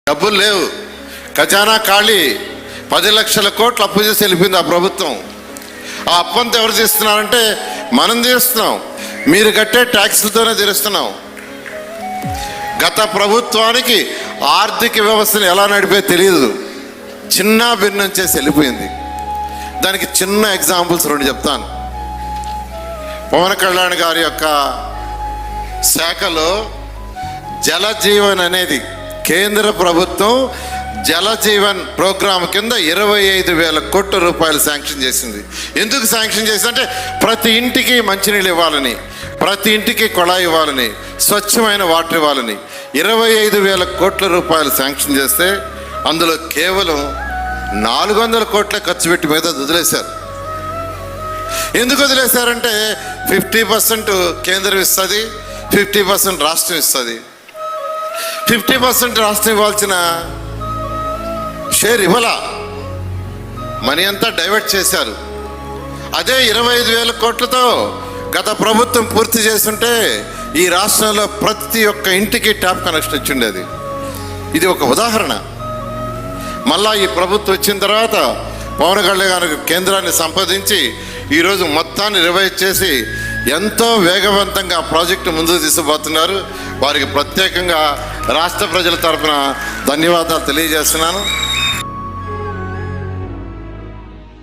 డబ్బులు లేవు, ఖజానా ఖాళీ, 10 లక్షల కోట్లు అప్పు చేసి వెళ్ళిపోయింది ఆ ప్రభుత్వం. ఆ అప్పంతా ఎవరు తీస్తున్నారంటే మనం తీస్తున్నాం, మీరు కట్టే ట్యాక్సులతోనే తీరుస్తున్నాం. గత ప్రభుత్వానికి ఆర్థిక వ్యవస్థను ఎలా నడిపే తెలియదు, చిన్న భిన్నం చేసి వెళ్ళిపోయింది. దానికి చిన్న ఎగ్జాంపుల్స్ 2 చెప్తాను. పవన్ కళ్యాణ్ గారి యొక్క శాఖలో జలజీవన్ అనేది కేంద్ర ప్రభుత్వం జలజీవన్ ప్రోగ్రాం కింద 25,000 కోట్ల రూపాయలు శాంక్షన్ చేసింది. ఎందుకు శాంక్షన్ చేసిందంటే ప్రతి ఇంటికి మంచినీళ్ళు ఇవ్వాలని, ప్రతి ఇంటికి కొళాయి ఇవ్వాలని, స్వచ్ఛమైన వాటర్ ఇవ్వాలని 25,000 కోట్ల రూపాయలు శాంక్షన్ చేస్తే అందులో కేవలం 400 కోట్ల ఖర్చు పెట్టి మీద వదిలేశారు. ఎందుకు వదిలేశారంటే 50% కేంద్రం ఇస్తుంది, 50% రాష్ట్రం ఇస్తుంది. 50% రాష్ట్రం ఇవ్వాల్సిన షేర్ ఇవ్వాల, మనీ అంతా డైవర్ట్ చేశారు. అదే 25,000 కోట్లతో గత ప్రభుత్వం పూర్తి చేస్తుంటే ఈ రాష్ట్రంలో ప్రతి ఒక్క ఇంటికి ట్యాప్ కనెక్షన్ ఇచ్చిండేది. ఇది ఒక ఉదాహరణ. మళ్ళా ఈ ప్రభుత్వం వచ్చిన తర్వాత పవన్ కళ్యాణ్ గారికి కేంద్రాన్ని సంప్రదించి ఈరోజు మొత్తాన్ని రివైజ్ చేసి ఎంతో వేగవంతంగా ప్రాజెక్టు ముందుకు తీసుకుపోతున్నారు. వారికి ప్రత్యేకంగా రాష్ట్ర ప్రజల తరఫున ధన్యవాదాలు తెలియజేస్తున్నాను.